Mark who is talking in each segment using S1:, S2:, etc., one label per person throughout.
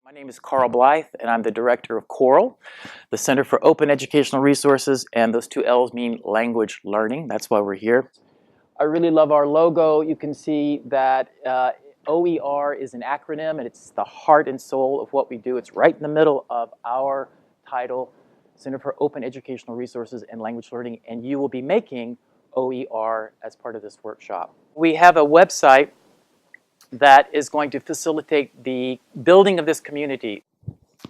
S1: My name is Carl Blyth, and I'm the director of COERLL, the Center for Open Educational Resources, and those two L's mean language learning. That's why we're here. I really love our logo. You can see that OER is an acronym, and it's the heart and soul of what we do. It's right in the middle of our title, Center for Open Educational Resources and Language Learning, and you will be making OER as part of this workshop. We have a website that is going to facilitate the building of this community.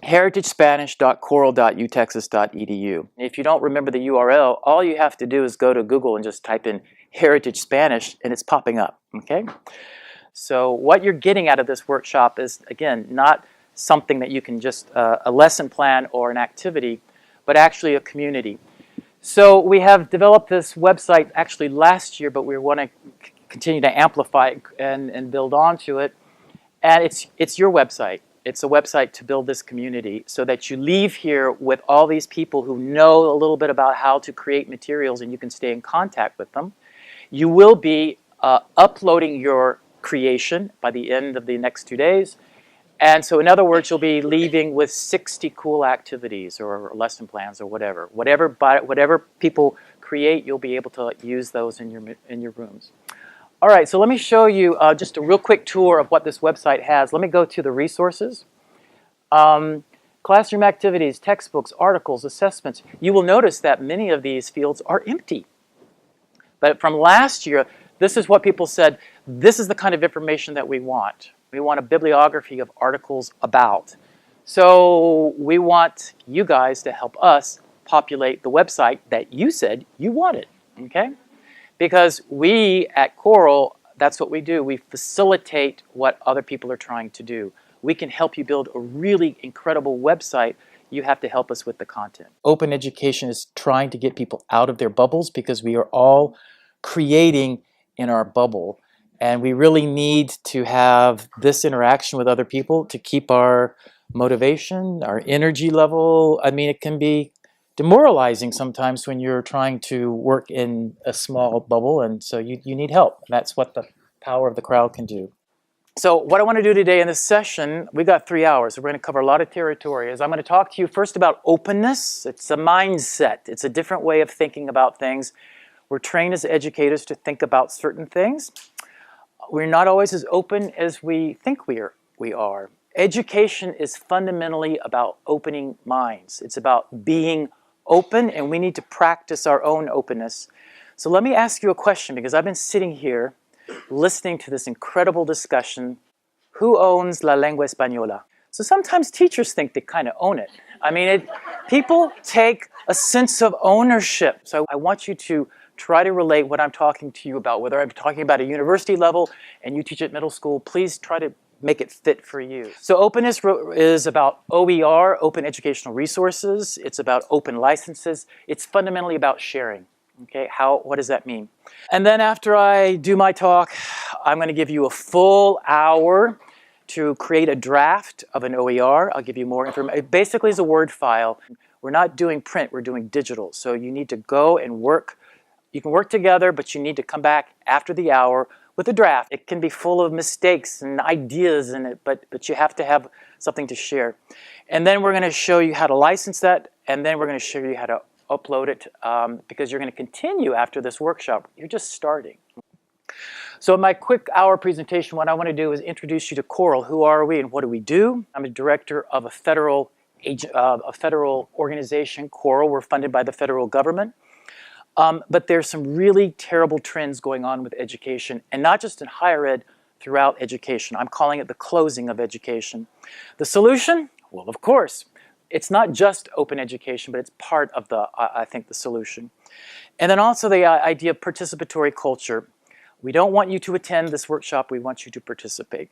S1: heritagespanish.coerll.utexas.edu. If you don't remember the URL, all you have to do is go to Google and just type in Heritage Spanish and it's popping up, okay? So what you're getting out of this workshop is, again, not something that you can just, a lesson plan or an activity, but actually a community. So we have developed this website actually last year, but we want to continue to amplify it and build onto it. And it's your website. It's a website to build this community so that you leave here with all these people who know a little bit about how to create materials and you can stay in contact with them. You will be uploading your creation by the end of the next 2 days. And so in other words, you'll be leaving with 60 cool activities or lesson plans or whatever. Whatever people create, you'll be able to use those in your rooms. All right, so let me show you just a real quick tour of what this website has. Let me go to the resources. Classroom activities, textbooks, articles, assessments. You will notice that many of these fields are empty. But from last year, this is what people said, this is the kind of information that we want. We want a bibliography of articles about. So we want you guys to help us populate the website that you said you wanted, okay? Because we at COERLL, that's what we do. We facilitate what other people are trying to do. We can help you build a really incredible website. You have to help us with the content. Open education is trying to get people out of their bubbles because we are all creating in our bubble. And we really need to have this interaction with other people to keep our motivation, our energy level. I mean, it can be demoralizing sometimes when you're trying to work in a small bubble, and so you need help. That's what the power of the crowd can do. So what I want to do today in this session, we got 3 hours, so we're going to cover a lot of territory. I'm going to talk to you first about openness. It's a mindset. It's a different way of thinking about things. We're trained as educators to think about certain things. We're not always as open as we think we are. Education is fundamentally about opening minds. It's about being open, and we need to practice our own openness. So let me ask you a question, because I've been sitting here listening to this incredible discussion. Who owns la lengua española? So sometimes teachers think they kind of own it. I mean, people take a sense of ownership. So I want you to try to relate what I'm talking to you about, whether I'm talking about a university level and you teach at middle school, please try to make it fit for you. So openness is about OER, open educational resources. It's about open licenses. It's fundamentally about sharing. Okay, what does that mean? And then after I do my talk, I'm going to give you a full hour to create a draft of an OER. I'll give you more information. It basically is a Word file. We're not doing print, we're doing digital. So you need to go and work. You can work together, but you need to come back after the hour with a draft. It can be full of mistakes and ideas in it, but you have to have something to share. And then we're going to show you how to license that, and then we're going to show you how to upload it, because you're going to continue after this workshop. You're just starting. So in my quick hour presentation, what I want to do is introduce you to COERLL. Who are we and what do we do? I'm a director of a federal organization, COERLL. We're funded by the federal government. But there's some really terrible trends going on with education, and not just in higher ed, throughout education. I'm calling it the closing of education. The solution? Well, of course, it's not just open education, but it's part of I think, the solution. And then also the idea of participatory culture. We don't want you to attend this workshop, we want you to participate.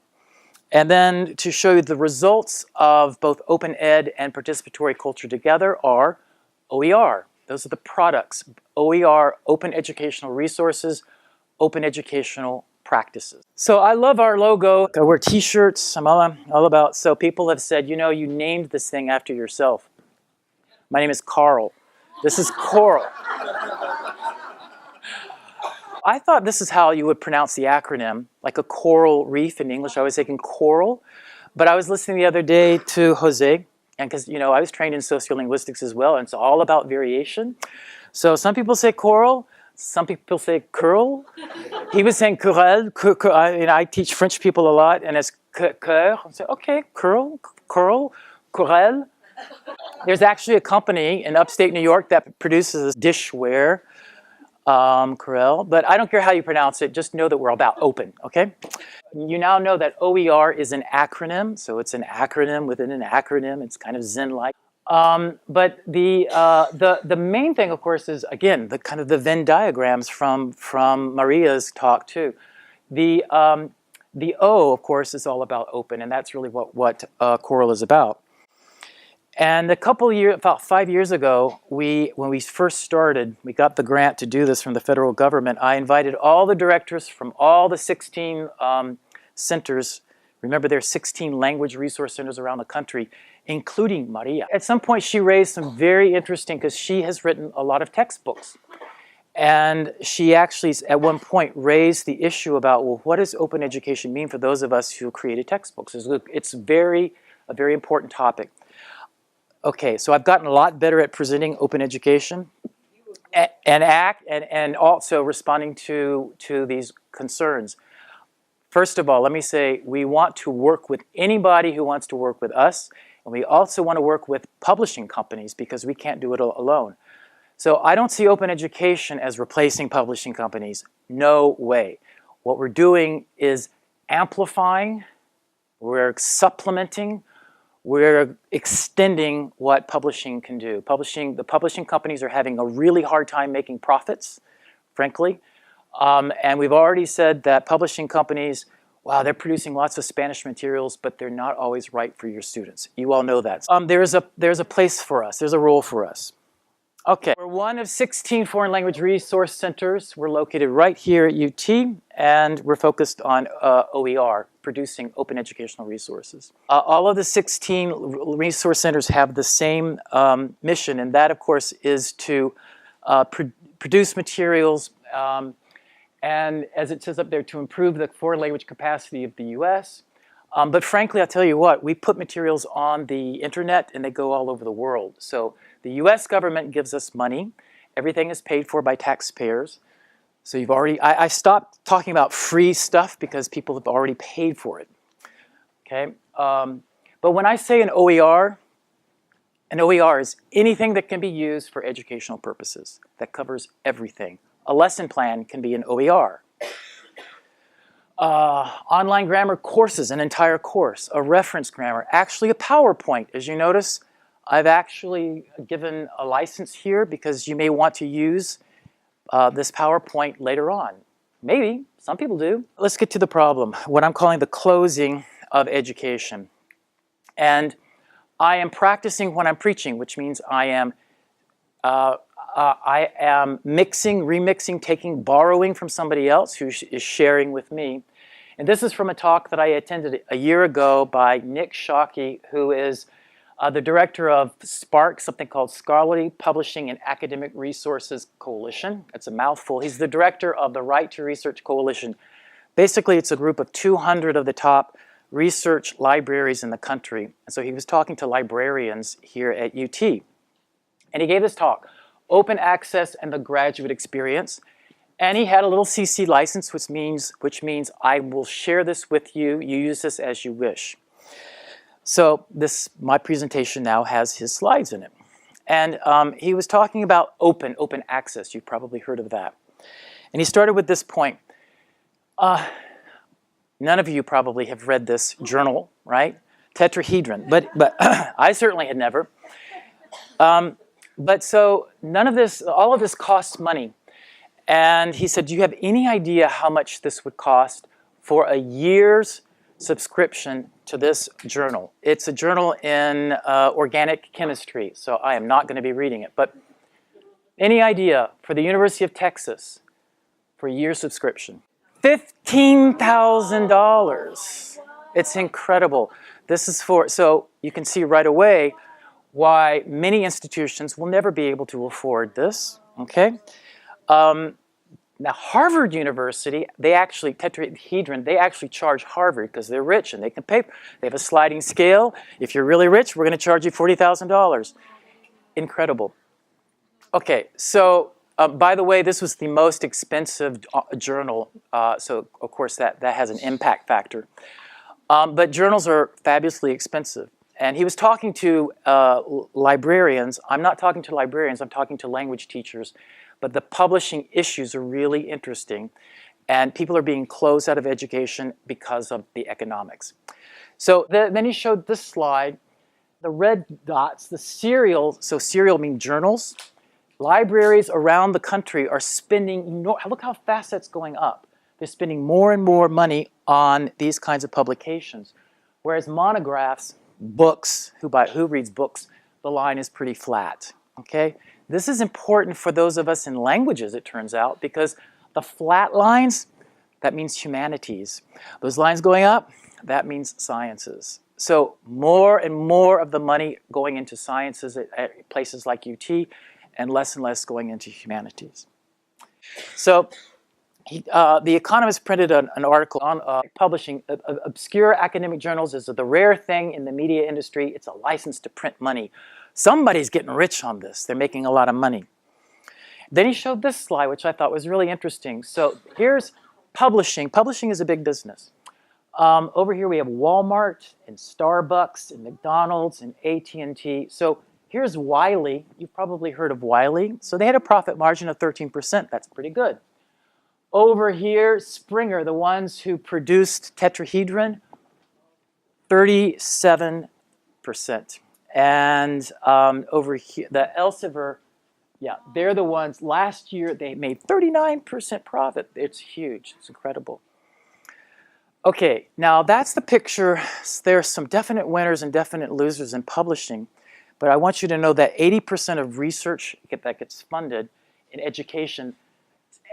S1: And then to show you the results of both open ed and participatory culture together are OER. Those are the products. OER, open educational resources, open educational practices. So I love our logo. I wear t-shirts. I'm all about, so people have said, you know, you named this thing after yourself. My name is Carl. This is COERLL. I thought this is how you would pronounce the acronym, like a coral reef in English. I was thinking coral. But I was listening the other day to Jose, and because, you know, I was trained in sociolinguistics as well, and it's all about variation. So some people say COERLL, some people say COERLL. He was saying COERLL. I teach French people a lot, and it's COEUR. I say, okay, COERLL, COERLL, COERLL. There's actually a company in upstate New York that produces dishware, COERLL, but I don't care how you pronounce it, just know that we're about open, okay? You now know that OER is an acronym, so it's an acronym within an acronym. It's kind of Zen-like. But the main thing, of course, is, again, the kind of the Venn diagrams from Maria's talk, too. The O, of course, is all about open, and that's really what COERLL is about. And about 5 years ago, when we first started, we got the grant to do this from the federal government. I invited all the directors from all the 16 centers. Remember, there are 16 language resource centers around the country, including Maria. At some point, she raised some very interesting, because she has written a lot of textbooks. And she actually, at one point, raised the issue about, well, what does open education mean for those of us who created textbooks? It's a very important topic. Okay, so I've gotten a lot better at presenting open education and also responding to these concerns. First of all, let me say we want to work with anybody who wants to work with us, and we also want to work with publishing companies because we can't do it alone. So I don't see open education as replacing publishing companies. No way. What we're doing is amplifying, we're supplementing, we're extending what publishing can do. The publishing companies are having a really hard time making profits, frankly. And we've already said that publishing companies, wow, they're producing lots of Spanish materials, but they're not always right for your students. You all know that. There's a place for us. There's a role for us. Okay, we're one of 16 foreign language resource centers. We're located right here at UT, and we're focused on OER, producing open educational resources. All of the 16 resource centers have the same mission, and that, of course, is to produce materials, and as it says up there, to improve the foreign language capacity of the US. But frankly, I'll tell you what, we put materials on the internet, and they go all over the world. So the US government gives us money. Everything is paid for by taxpayers. So you've already, I stopped talking about free stuff because people have already paid for it. Okay, but when I say an OER is anything that can be used for educational purposes. That covers everything. A lesson plan can be an OER. Online grammar courses, an entire course. A reference grammar, actually a PowerPoint. As you notice, I've actually given a license here because you may want to use this PowerPoint later on. Maybe, some people do. Let's get to the problem, what I'm calling the closing of education. And I am practicing what I'm preaching, which means I am mixing, remixing, borrowing from somebody else who is sharing with me. And this is from a talk that I attended a year ago by Nick Shawky, who is the director of SPARC, something called Scholarly Publishing and Academic Resources Coalition. It's a mouthful. He's the director of the Right to Research Coalition. Basically, it's a group of 200 of the top research libraries in the country. And so he was talking to librarians here at UT. And he gave this talk, Open Access and the Graduate Experience. And he had a little CC license, which means I will share this with you. You use this as you wish. So my presentation now has his slides in it. And he was talking about open access. You've probably heard of that. And he started with this point. None of you probably have read this journal, right? Tetrahedron, but I certainly had never. But so all of this costs money. And he said, do you have any idea how much this would cost for a year's subscription to this journal? It's a journal in organic chemistry, so I am not going to be reading it. But any idea for the University of Texas for a year's subscription? $15,000. It's incredible. This is so you can see right away why many institutions will never be able to afford this, okay? Now, Harvard University, they actually, Tetrahedron, they actually charge Harvard because they're rich and they can pay. They have a sliding scale. If you're really rich, we're going to charge you $40,000. Incredible. Okay, so by the way, this was the most expensive journal. So, of course, that has an impact factor. But journals are fabulously expensive. And he was talking to librarians. I'm not talking to librarians. I'm talking to language teachers. But the publishing issues are really interesting. And people are being closed out of education because of the economics. So then he showed this slide. The red dots, the serial, so serial means journals. Libraries around the country are spending, look how fast that's going up. They're spending more and more money on these kinds of publications. Whereas monographs, books, who reads books, the line is pretty flat, okay? This is important for those of us in languages, it turns out, because the flat lines, that means humanities. Those lines going up, that means sciences. So more and more of the money going into sciences at places like UT, and less going into humanities. So the Economist printed an article on publishing obscure academic journals is the rare thing in the media industry. It's a license to print money. Somebody's getting rich on this. They're making a lot of money. Then he showed this slide, which I thought was really interesting. So here's publishing. Publishing is a big business. Over here we have Walmart and Starbucks and McDonald's and AT&T. So here's Wiley. You've probably heard of Wiley. So they had a profit margin of 13%. That's pretty good. Over here, Springer, the ones who produced Tetrahedron, 37%. And over here, the Elsevier, yeah, they're the ones, last year they made 39% profit. It's huge, it's incredible. Okay, now that's the picture. There's some definite winners and definite losers in publishing, but I want you to know that 80% of research that gets funded in education,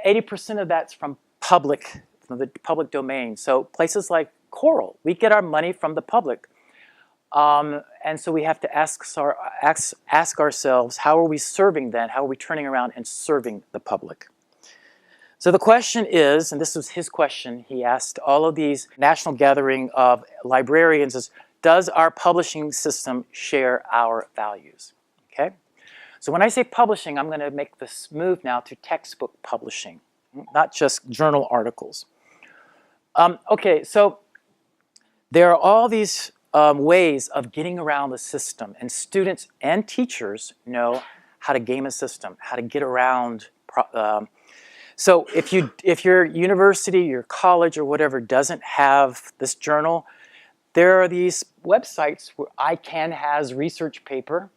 S1: 80% of that's from the public domain. So places like COERLL, we get our money from the public. And so we have to ask ourselves, how are we serving then? How are we turning around and serving the public? So the question is, and this was his question, he asked all of these national gathering of librarians, is, does our publishing system share our values? Okay? So when I say publishing, I'm going to make this move now to textbook publishing, not just journal articles. Okay, so there are all these ways of getting around the system, and students and teachers know how to game a system, how to get around. So if your university, your college, or whatever doesn't have this journal, there are these websites where ICANN has research paper,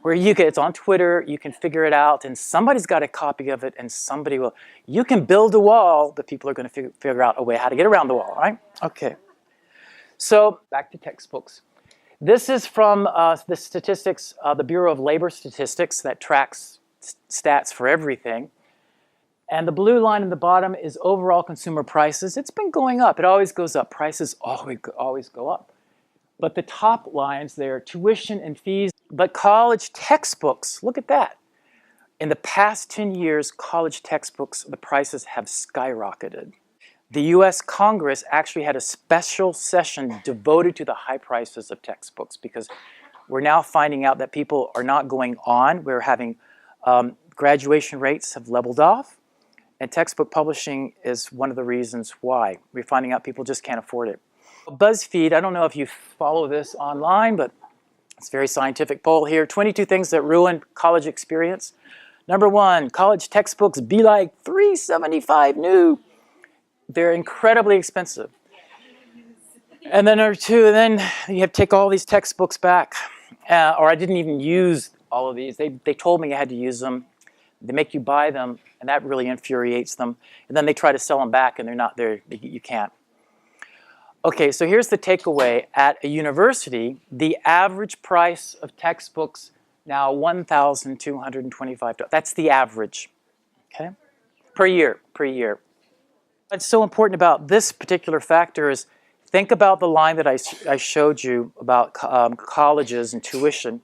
S1: where it's on Twitter, you can figure it out, and somebody's got a copy of it, and somebody will. You can build a wall, but people are going to figure out a way how to get around the wall, right? Okay. So back to textbooks. This is from the statistics, the Bureau of Labor Statistics that tracks stats for everything. And the blue line in the bottom is overall consumer prices. It's been going up. It always goes up. Prices always go up. But the top lines there, tuition and fees. But college textbooks, look at that. In the past 10 years, college textbooks, the prices have skyrocketed. The US Congress actually had a special session devoted to the high prices of textbooks because we're now finding out that people are not going on. We're having graduation rates have leveled off, and textbook publishing is one of the reasons why. We're finding out people just can't afford it. BuzzFeed, I don't know if you follow this online, but it's a very scientific poll here. 22 things that ruin college experience. Number 1, college textbooks be like $375 new. They're incredibly expensive. And then number 2, and then you have to take all these textbooks back. Or I didn't even use all of these. They told me I had to use them. They make you buy them, and that really infuriates them. And then they try to sell them back, and they're not there. You can't. Okay, so here's the takeaway. At a university, the average price of textbooks now $1,225. That's the average, okay? Per year. What's so important about this particular factor is think about the line that I showed you about colleges and tuition.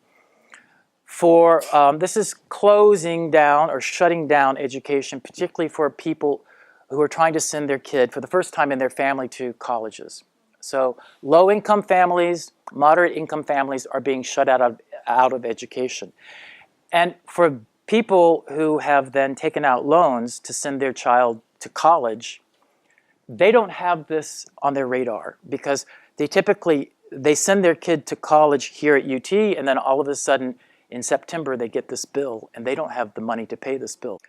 S1: This is closing down or shutting down education, particularly for people who are trying to send their kid for the first time in their family to colleges. So low-income families, moderate-income families are being shut out of education. And for people who have then taken out loans to send their child to college, they don't have this on their radar because they send their kid to college here at UT, and then all of a sudden in September they get this bill and they don't have the money to pay this bill.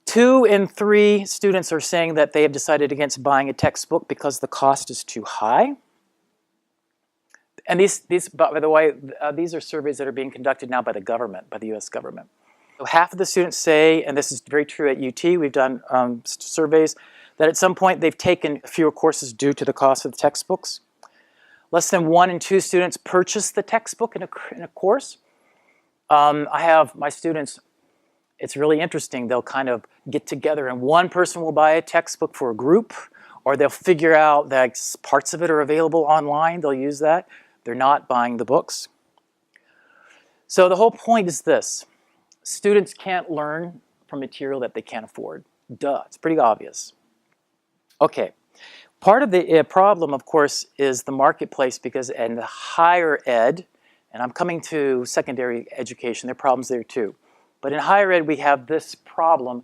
S1: 2 in 3 students are saying that they have decided against buying a textbook because the cost is too high. And these, by the way, these are surveys that are being conducted now by the government, by the US government. So half of the students say, and this is very true at UT, we've done surveys, that at some point they've taken fewer courses due to the cost of the textbooks. Less than 1 in 2 students purchase the textbook in a course. I have my students, it's really interesting, they'll kind of get together and one person will buy a textbook for a group, or they'll figure out that parts of it are available online, they'll use that. They're not buying the books. So the whole point is this: students can't learn from material that they can't afford. Duh, it's pretty obvious. Okay, part of the problem, of course, is the marketplace, because in the higher ed, and I'm coming to secondary education, there are problems there too. But in higher ed, we have this problem.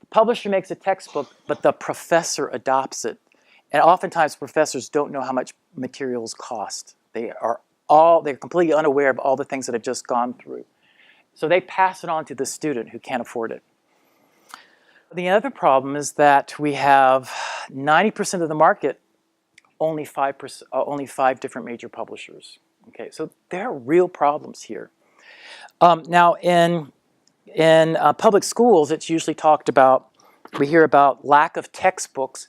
S1: The publisher makes a textbook, but the professor adopts it. And oftentimes professors don't know how much materials cost. They're completely unaware of all the things that have just gone through. So they pass it on to the student who can't afford it. The other problem is that we have 90% of the market, only 5 different major publishers. Okay, so there are real problems here. Now in public schools, it's usually talked about, we hear about lack of textbooks.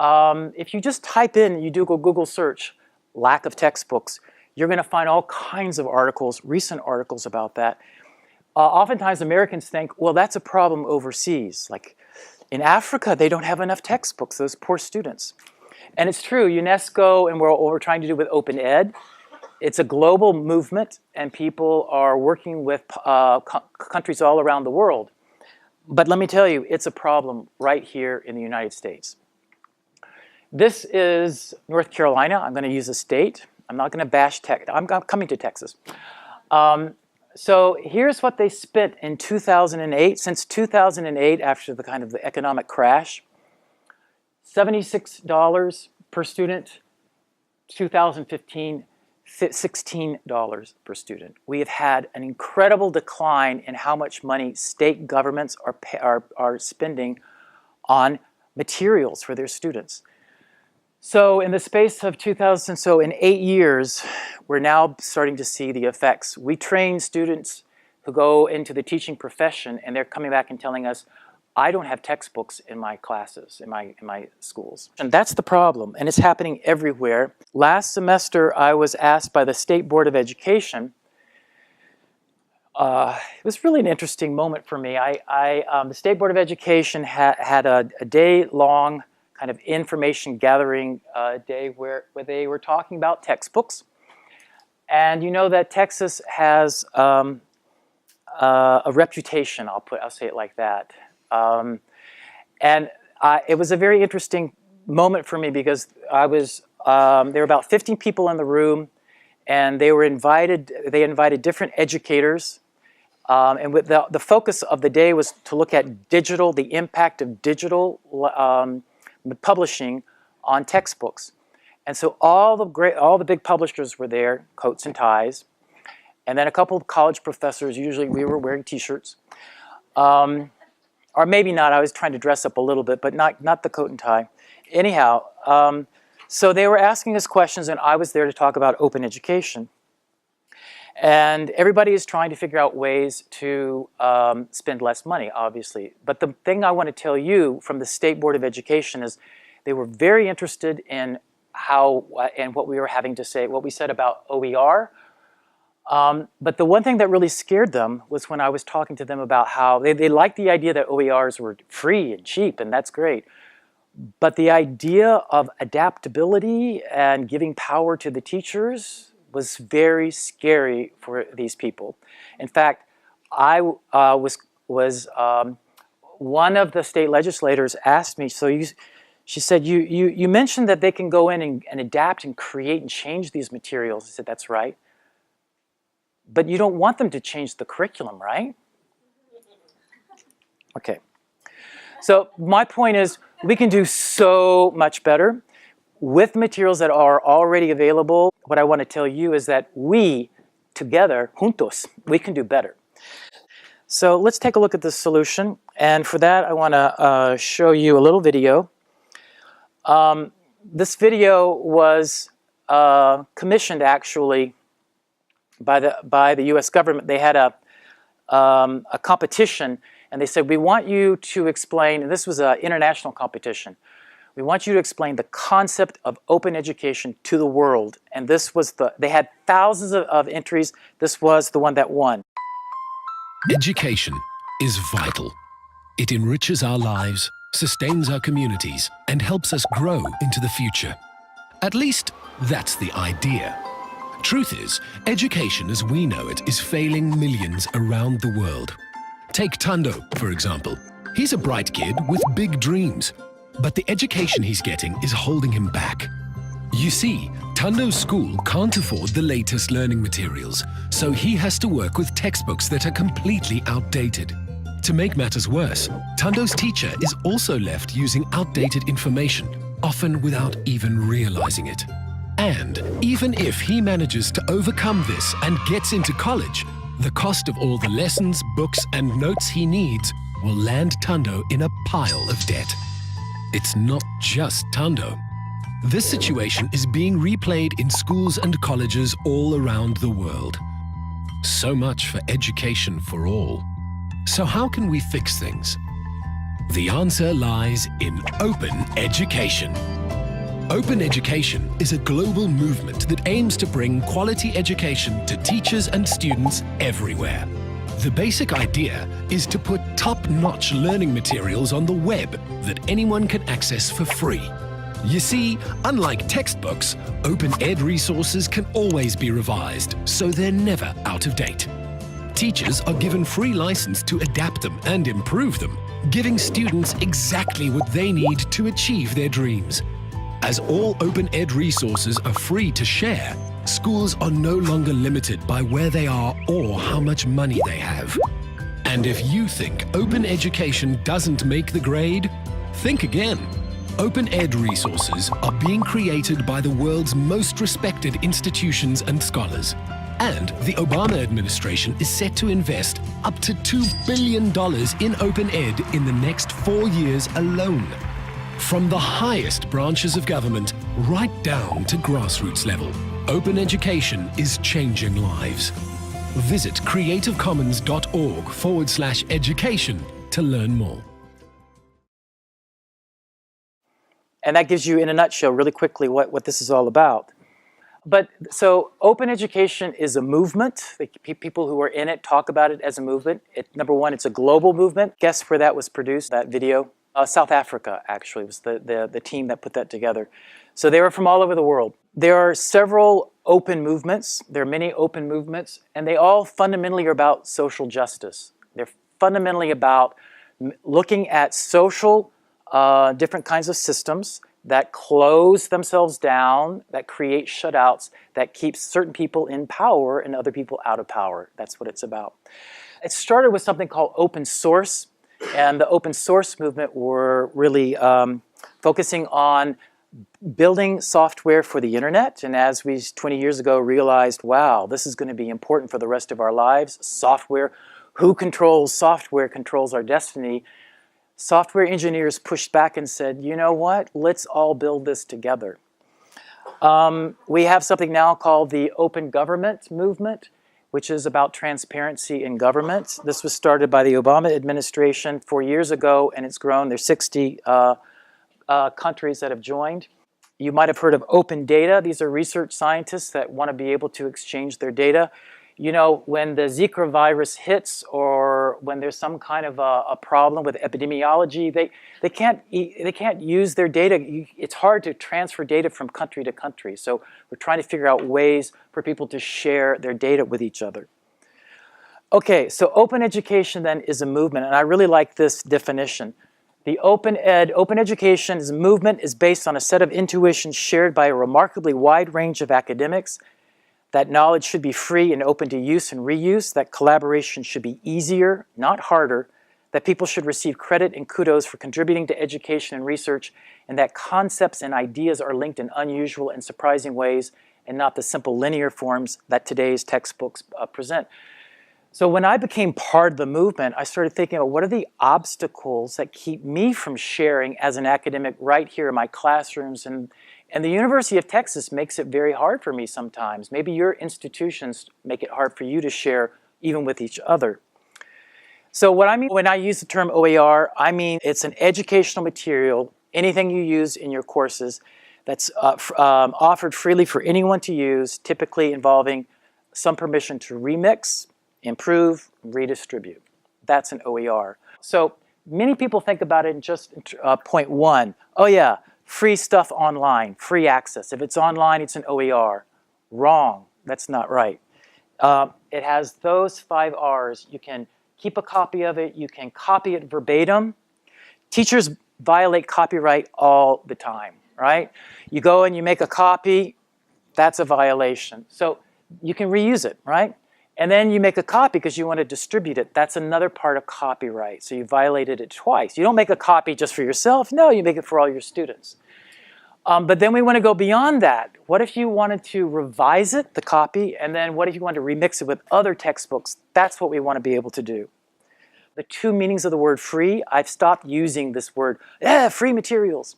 S1: If you just type in, you do a Google search, lack of textbooks, you're going to find all kinds of articles, recent articles about that. Oftentimes Americans think, well, that's a problem overseas. Like in Africa, they don't have enough textbooks, those poor students. And it's true, UNESCO and what we're trying to do with Open Ed, it's a global movement and people are working with countries all around the world. But let me tell you, it's a problem right here in the United States. This is North Carolina. I'm going to use a state. I'm not going to bash Texas. I'm coming to Texas. So here's what they spent in 2008. Since 2008, after the kind of the economic crash, $76 per student. 2015, $16 per student. We have had an incredible decline in how much money state governments are spending on materials for their students. So in the space of 2000, so in 8 years, we're now starting to see the effects. We train students who go into the teaching profession, and they're coming back and telling us, I don't have textbooks in my classes, in my schools. And that's the problem, and it's happening everywhere. Last semester, I was asked by the State Board of Education. It was really an interesting moment for me. The State Board of Education had a day-long kind of information gathering day where they were talking about textbooks. And you know that Texas has a reputation, I'll say it like that. It was a very interesting moment for me because there were about 15 people in the room, and they invited different educators. And with the focus of the day was to look at the impact of digital publishing on textbooks. And so all the big publishers were there, coats and ties, and then a couple of college professors. Usually we were wearing t-shirts, or maybe not. I was trying to dress up a little bit, but not the coat and tie. Anyhow, so they were asking us questions, and I was there to talk about open education. And everybody is trying to figure out ways to spend less money, obviously. But the thing I want to tell you from the State Board of Education is they were very interested in what we were having to say, what we said about OER. But the one thing that really scared them was when I was talking to them about how they liked the idea that OERs were free and cheap, and that's great. But the idea of adaptability and giving power to the teachers was very scary for these people. In fact, I one of the state legislators asked me, she said, you mentioned that they can go in and adapt and create and change these materials. I said, that's right. But you don't want them to change the curriculum, right? Okay. So my point is, we can do so much better with materials that are already available. What I want to tell you is that we, together, juntos, we can do better. So let's take a look at the solution. And for that, I want to show you a little video. This video was commissioned, actually, by the U.S. government. They had a competition, and they said, we want you to explain, and this was an international competition, we want you to explain the concept of open education to the world. And this was they had thousands of entries. This was the one that won.
S2: Education is vital. It enriches our lives, sustains our communities, and helps us grow into the future. At least, that's the idea. Truth is, education as we know it is failing millions around the world. Take Tando, for example. He's a bright kid with big dreams, but the education he's getting is holding him back. You see, Tando's school can't afford the latest learning materials, so he has to work with textbooks that are completely outdated. To make matters worse, Tando's teacher is also left using outdated information, often without even realizing it. And even if he manages to overcome this and gets into college, the cost of all the lessons, books, and notes he needs will land Tando in a pile of debt. It's not just Tando. This situation is being replayed in schools and colleges all around the world. So much for education for all. So how can we fix things? The answer lies in open education. Open education is a global movement that aims to bring quality education to teachers and students everywhere. The basic idea is to put top-notch learning materials on the web that anyone can access for free. You see, unlike textbooks, open ed resources can always be revised, so they're never out of date. Teachers are given free license to adapt them and improve them, giving students exactly what they need to achieve their dreams. As all open ed resources are free to share, schools are no longer limited by where they are or how much money they have. And if you think open education doesn't make the grade, think again. Open ed resources are being created by the world's most respected institutions and scholars. And the Obama administration is set to invest up to $2 billion in open ed in the next 4 years alone. From the highest branches of government right down to grassroots level, open education is changing lives. Visit creativecommons.org/education to learn more.
S1: And that gives you, in a nutshell, really quickly, what this is all about. But so open education is a movement. People who are in it talk about it as a movement. Number one, it's a global movement. Guess where that was produced, that video? South Africa, actually, was the team that put that together. So they were from all over the world. There are several open movements. There are many open movements, and they all fundamentally are about social justice. They're fundamentally about looking at social, different kinds of systems that close themselves down, that create shutouts, that keep certain people in power and other people out of power. That's what it's about. It started with something called open source, and the open source movement were really focusing on building software for the internet. And as we 20 years ago realized, wow, this is going to be important for the rest of our lives, software, who controls software controls our destiny. Software engineers pushed back and said, you know what, let's all build this together. We have something now called the open government movement, which is about transparency in government. This was started by the Obama administration 4 years ago, and it's grown. There's 60 countries that have joined. You might have heard of open data. These are research scientists that want to be able to exchange their data. You know, when the Zika virus hits, or when there's some kind of a problem with epidemiology, they can't use their data. It's hard to transfer data from country to country. So we're trying to figure out ways for people to share their data with each other. Okay, so open education then is a movement, and I really like this definition. The open education is a movement is based on a set of intuitions shared by a remarkably wide range of academics, that knowledge should be free and open to use and reuse, that collaboration should be easier, not harder, that people should receive credit and kudos for contributing to education and research, and that concepts and ideas are linked in unusual and surprising ways and not the simple linear forms that today's textbooks present. So when I became part of the movement, I started thinking about what are the obstacles that keep me from sharing as an academic right here in my classrooms, and the University of Texas makes it very hard for me sometimes. Maybe your institutions make it hard for you to share even with each other. So what I mean when I use the term OER, I mean it's an educational material, anything you use in your courses, that's offered freely for anyone to use, typically involving some permission to remix, improve, redistribute. That's an OER. So many people think about it in just point one. Oh yeah, free stuff online, free access. If it's online, it's an OER. Wrong, that's not right. It has those 5 R's. You can keep a copy of it, you can copy it verbatim. Teachers violate copyright all the time, right? You go and you make a copy, that's a violation. So you can reuse it, right? And then you make a copy because you want to distribute it. That's another part of copyright. So you violated it twice. You don't make a copy just for yourself. No, you make it for all your students. But then we want to go beyond that. What if you wanted to revise it, the copy, and then what if you wanted to remix it with other textbooks? That's what we want to be able to do. The 2 meanings of the word free, I've stopped using this word, free materials.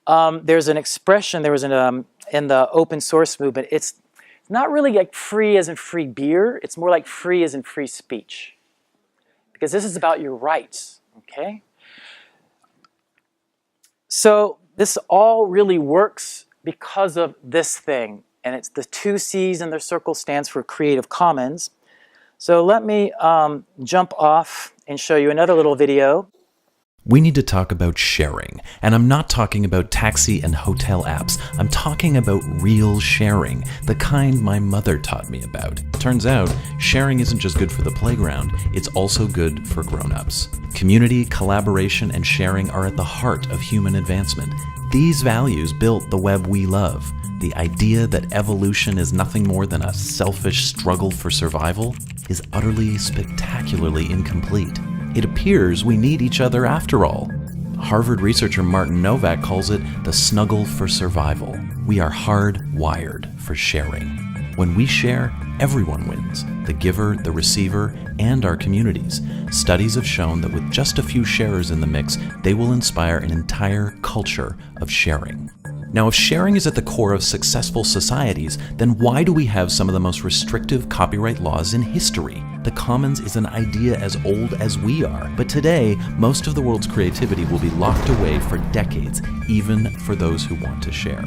S1: There's an expression, there was in the open source movement, it's not really like free as in free beer, it's more like free as in free speech. Because this is about your rights, okay? So this all really works because of this thing, and it's the 2 C's in the circle stands for Creative Commons. So let me jump off and show you another little video.
S3: We need to talk about sharing, and I'm not talking about taxi and hotel apps. I'm talking about real sharing, the kind my mother taught me about. Turns out, sharing isn't just good for the playground, it's also good for grown-ups. Community, collaboration, and sharing are at the heart of human advancement. These values built the web we love. The idea that evolution is nothing more than a selfish struggle for survival is utterly, spectacularly incomplete. It appears we need each other after all. Harvard researcher Martin Novak calls it the snuggle for survival. We are hardwired for sharing. When we share, everyone wins, the giver, the receiver, and our communities. Studies have shown that with just a few sharers in the mix, they will inspire an entire culture of sharing. Now, if sharing is at the core of successful societies, then why do we have some of the most restrictive copyright laws in history? The commons is an idea as old as we are, but today, most of the world's creativity will be locked away for decades, even for those who want to share.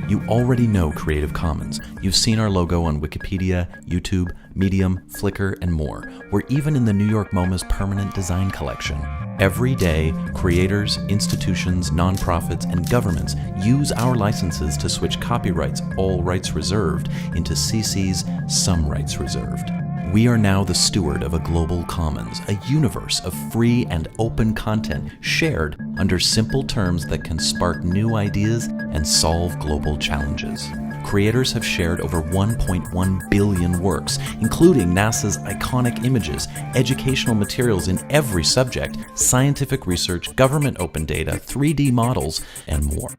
S3: You already know Creative Commons. You've seen our logo on Wikipedia, YouTube, Medium, Flickr, and more. We're even in the New York MoMA's permanent design collection. Every day, creators, institutions, nonprofits, and governments use our licenses to switch copyrights, all rights reserved, into CC's, some rights reserved. We are now the steward of a global commons, a universe of free and open content shared under simple terms that can spark new ideas and solve global challenges. Creators have shared over 1.1 billion works, including NASA's iconic images, educational materials in every subject, scientific research, government open data, 3D models, and more.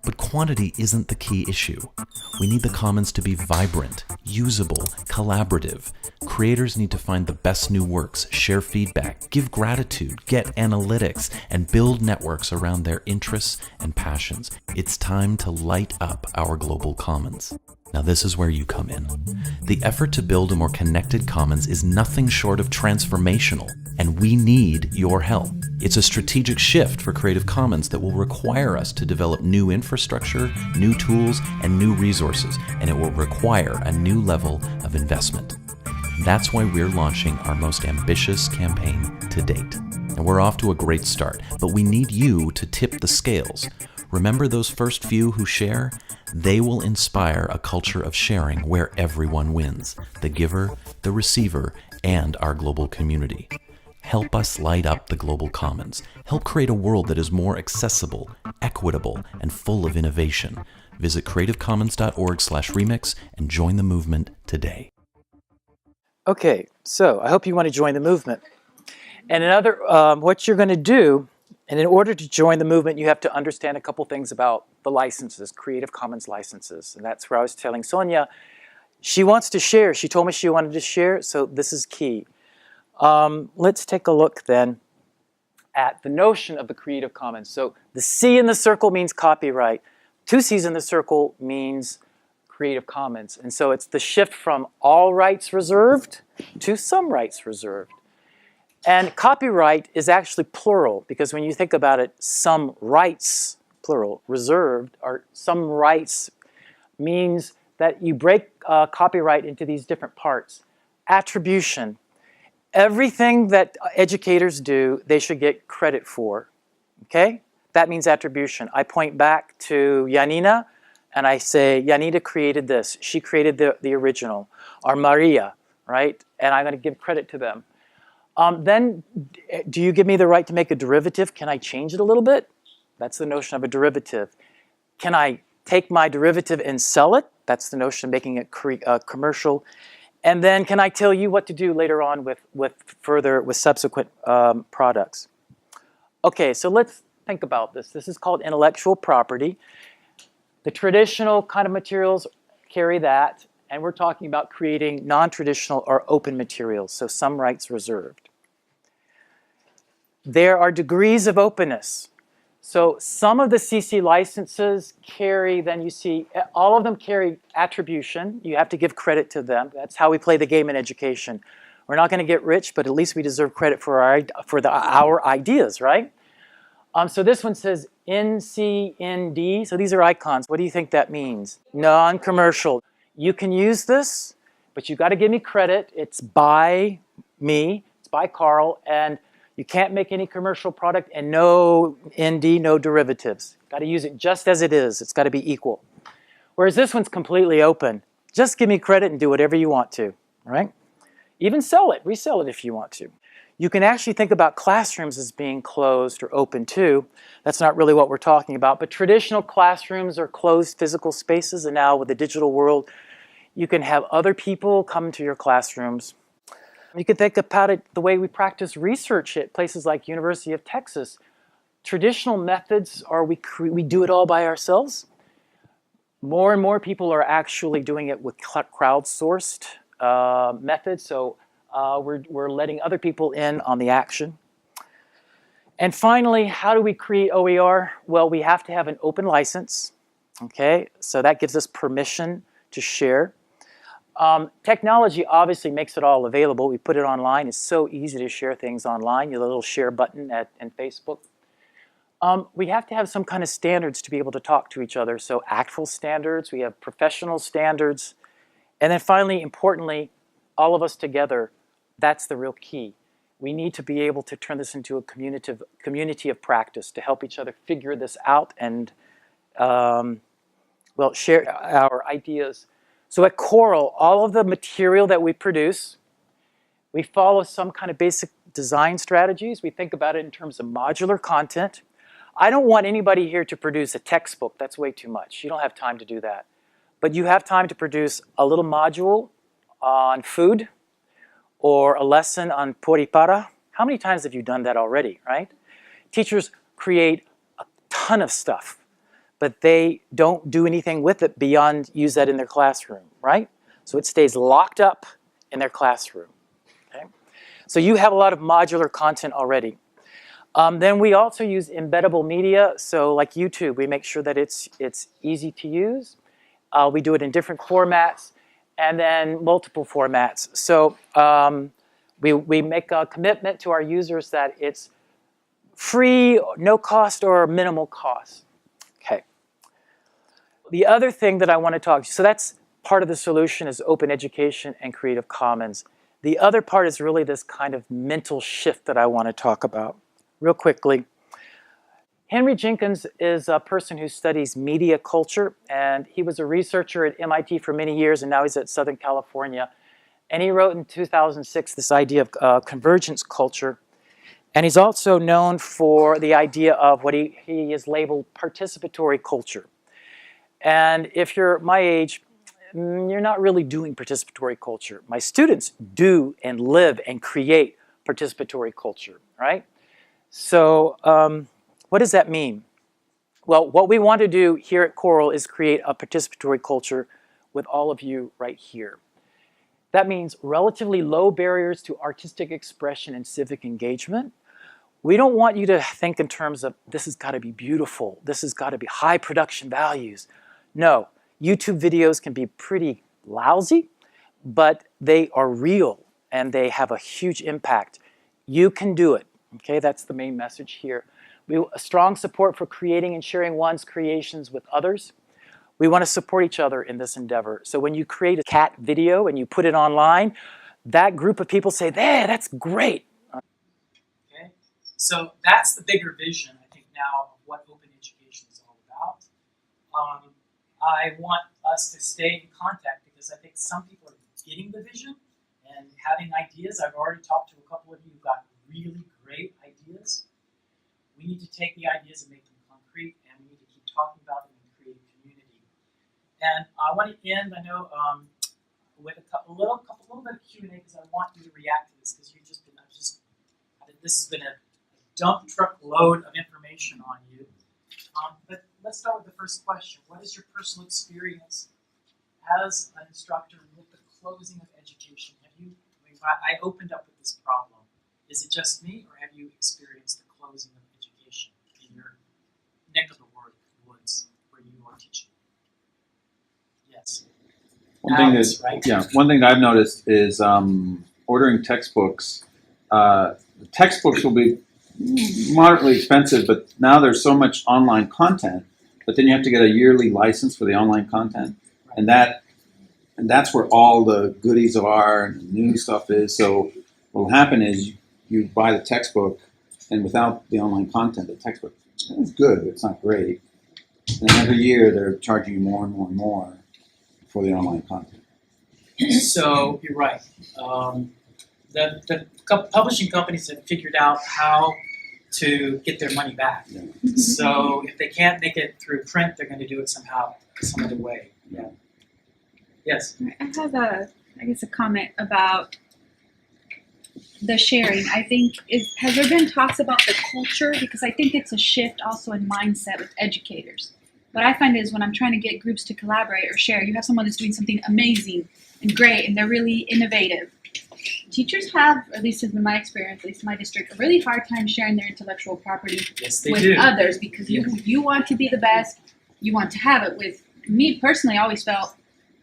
S3: But quantity isn't the key issue. We need the commons to be vibrant, usable, collaborative. Creators need to find the best new works, share feedback, give gratitude, get analytics, and build networks around their interests and passions. It's time to light up our global commons. Now this is where you come in. The effort to build a more connected commons is nothing short of transformational, and we need your help. It's a strategic shift for Creative Commons that will require us to develop new infrastructure, new tools, and new resources, and it will require a new level of investment. That's why we're launching our most ambitious campaign to date. And we're off to a great start, but we need you to tip the scales. Remember those first few who share? They will inspire a culture of sharing where everyone wins, the giver, the receiver, and our global community. Help us light up the global commons. Help create a world that is more accessible, equitable, and full of innovation. Visit creativecommons.org/remix and join the movement today.
S1: Okay, so I hope you want to join the movement. And another, what you're going to do, and in order to join the movement, you have to understand a couple things about the licenses, Creative Commons licenses. And that's where I was telling Sonia, she wants to share. She told me she wanted to share, so this is key. Let's take a look then at the notion of the Creative Commons. So the C in the circle means copyright. 2 C's in the circle means Creative Commons. And so it's the shift from all rights reserved to some rights reserved. And copyright is actually plural, because when you think about it, some rights, plural, reserved, or some rights means that you break copyright into these different parts. Attribution. Everything that educators do, they should get credit for, okay? That means attribution. I point back to Janina, and I say, Janina created this. She created the original. Or Maria, right? And I'm going to give credit to them. Then, do you give me the right to make a derivative? Can I change it a little bit? That's the notion of a derivative. Can I take my derivative and sell it? That's the notion of making it commercial. And then can I tell you what to do later on with subsequent products? Okay, so let's think about this. This is called intellectual property. The traditional kind of materials carry that, and we're talking about creating non-traditional or open materials, so some rights reserved. There are degrees of openness. So some of the CC licenses carry, then you see, all of them carry attribution. You have to give credit to them. That's how we play the game in education. We're not going to get rich, but at least we deserve credit for our ideas, right? So this one says NCND. So these are icons. What do you think that means? Non-commercial. You can use this, but you've got to give me credit. It's by me. It's by COERLL, and you can't make any commercial product, and no ND, no derivatives. Got to use it just as it is. It's got to be equal. Whereas this one's completely open. Just give me credit and do whatever you want to, all right? Even sell it, resell it if you want to. You can actually think about classrooms as being closed or open too. That's not really what we're talking about, but traditional classrooms are closed physical spaces, and now with the digital world, you can have other people come to your classrooms. You can think about it the way we practice research at places like University of Texas. Traditional methods are we do it all by ourselves. More and more people are actually doing it with crowdsourced methods, so we're letting other people in on the action. And finally, how do we create OER? Well, we have to have an open license, okay? So that gives us permission to share. Technology obviously makes it all available. We put it online. It's so easy to share things online. You have a little share button in Facebook. We have to have some kind of standards to be able to talk to each other. So ACTFL standards, we have professional standards. And then finally, importantly, all of us together, that's the real key. We need to be able to turn this into a community of practice to help each other figure this out and well, share our ideas. So at COERLL, all of the material that we produce, we follow some kind of basic design strategies. We think about it in terms of modular content. I don't want anybody here to produce a textbook. That's way too much. You don't have time to do that. But you have time to produce a little module on food or a lesson on poripara. How many times have you done that already, right? Teachers create a ton of stuff, but they don't do anything with it beyond use that in their classroom, right? So it stays locked up in their classroom, okay? So you have a lot of modular content already. Then we also use embeddable media, so like YouTube, we make sure that it's easy to use. We do it in different formats, and then multiple formats. So we make a commitment to our users that it's free, no cost, or minimal cost. Okay. The other thing that I want to talk, so that's part of the solution is open education and Creative Commons. The other part is really this kind of mental shift that I want to talk about real quickly. Henry Jenkins is a person who studies media culture, and he was a researcher at MIT for many years, and now he's at Southern California. And he wrote in 2006 this idea of convergence culture. And he's also known for the idea of what he has labeled participatory culture. And if you're my age, you're not really doing participatory culture. My students do and live and create participatory culture, right? So what does that mean? Well, what we want to do here at COERLL is create a participatory culture with all of you right here. That means relatively low barriers to artistic expression and civic engagement. We don't want you to think in terms of this has got to be beautiful, this has got to be high production values. No, YouTube videos can be pretty lousy, but they are real and they have a huge impact. You can do it, okay? That's the main message here. A strong support for creating and sharing one's creations with others. We want to support each other in this endeavor. So when you create a cat video and you put it online, that group of people say, there, that's great. Okay? So that's the bigger vision, I think, now of what open education is all about. I want us to stay in contact because I think some people are getting the vision and having ideas. I've already talked to a couple of you who got really great ideas. We need to take the ideas and make them concrete, and we need to keep talking about them and create a community. And I want to end, I know, with a little bit of Q&A because I want you to react to this because you've just been, this has been a dump truck load of information on you. But let's start with the first question. What is your personal experience as an instructor with the closing of education? I opened up with this problem. Is it just me, or have you experienced the closing of education in your neck of the woods where you are teaching? Yes.
S4: One thing that I've noticed is ordering textbooks. The textbooks will be moderately expensive, but now there's so much online content. But then you have to get a yearly license for the online content, and that's where all the goodies are and new stuff is. So what will happen is you buy the textbook, and without the online content, the textbook is good, but it's not great. And then every year they're charging you more and more and more for the online content.
S1: So you're right. The publishing companies have figured out how to get their money back.
S4: Yeah.
S1: So if they can't make it through print, they're going to do it somehow, some other way. Yeah. Yes.
S5: I have a comment about the sharing. I think has there been talks about the culture, because I think it's a shift also in mindset with educators. What I find is when I'm trying to get groups to collaborate or share, you have someone that's doing something amazing and great and they're really innovative. Teachers have, at least in my experience, at least in my district, a really hard time sharing their intellectual property with others because you want to be the best, you want to have it. With me personally, I always felt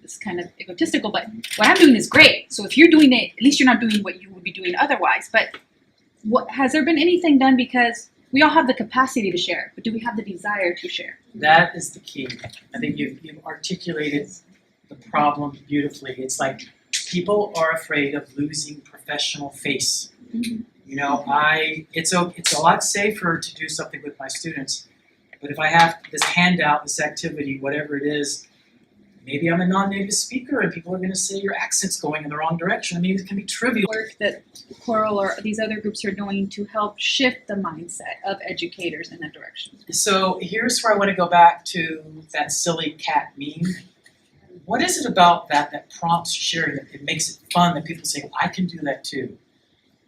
S5: it's kind of egotistical, but what I'm doing is great. So if you're doing it, at least you're not doing what you would be doing otherwise. But has there been anything done, because we all have the capacity to share, but do we have the desire to share?
S1: That is the key. I think you've articulated the problem beautifully. It's like people are afraid of losing professional face.
S5: Mm-hmm.
S1: You know, it's a lot safer to do something with my students, but if I have this handout, this activity, whatever it is, maybe I'm a non-native speaker and people are going to say your accent's going in the wrong direction. I mean, it can be trivial.
S5: Work that COERLL or these other groups are doing to help shift the mindset of educators in that direction.
S1: So here's where I want to go back to that silly cat meme. What is it about that prompts sharing, that it makes it fun, that people say, I can do that too?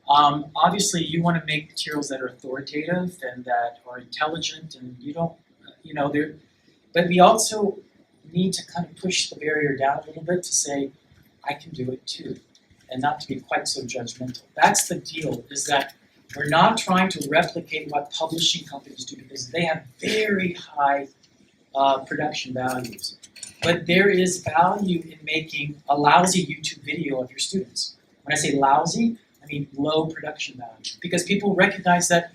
S1: Obviously, you want to make materials that are authoritative and that are intelligent, and you don't, but we also need to kind of push the barrier down a little bit to say, I can do it too, and not to be quite so judgmental. That's the deal, is that we're not trying to replicate what publishing companies do, because they have very high production values. But there is value in making a lousy YouTube video of your students. When I say lousy, I mean low production value, because people recognize that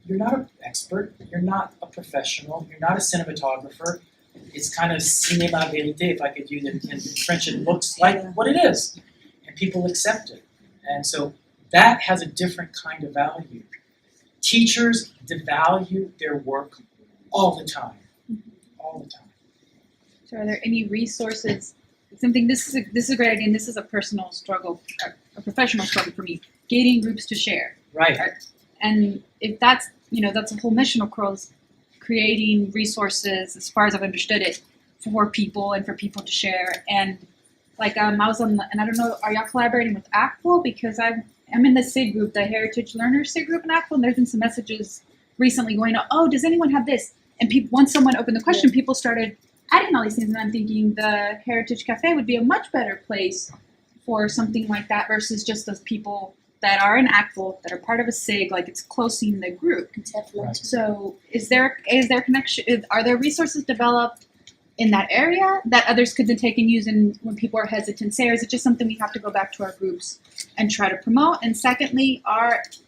S1: you're not an expert, you're not a professional, you're not a cinematographer. It's kind of cinéma vérité, if I could use it in French. It looks like what it is, and people accept it. And so that has a different kind of value. Teachers devalue their work all the time, all the time.
S5: So are there any resources something. This is a great idea. And this is a personal struggle, a professional struggle for me. Getting groups to share.
S6: Right.
S5: And if that's that's a whole mission of COERLL, is creating resources, as far as I've understood it, for people and for people to share. And like I was on, and I don't know, are y'all collaborating with ACTFL? Because I'm in the SIG group, the Heritage Learners SIG group in ACTFL, and there's been some messages recently going, oh, does anyone have this? And once someone opened the question, people started adding all these things, and I'm thinking the Heritage Cafe would be a much better place for something like that versus just those people that are in ACTFL, that are part of a SIG, like it's closing the group.
S6: Right.
S5: So is there connection? Are there resources developed in that area that others could then take and use when people are hesitant? Say, or is it just something we have to go back to our groups and try to promote? And secondly, that's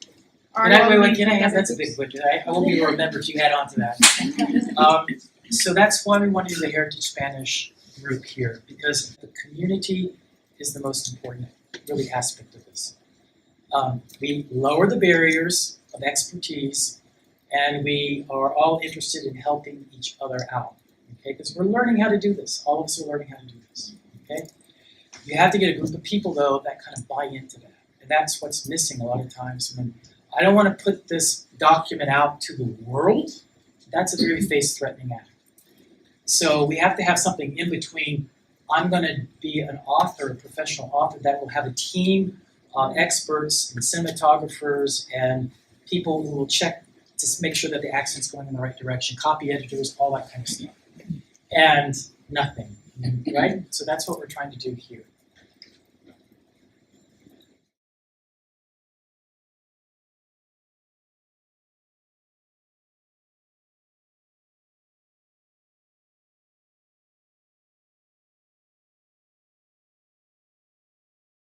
S6: a big question. I won't be able to remember if you add on to that. So that's why we want to do the Heritage Spanish group here, because the community is the most important really aspect of this. We lower the barriers of expertise, and we are all interested in helping each other out. Okay, because we're learning how to do this. All of us are learning how to do this. Okay, you have to get a group of people though that kind of buy into that, and that's what's missing a lot of times. When I don't want to put this document out to the world, that's a very face-threatening act. So we have to have something in between. I'm going to be an author, a professional author that will have a team of experts and cinematographers and people who will check to make sure that the accent's going in the right direction, copy editors, all that kind of stuff. And nothing, right? So that's what we're trying to do here.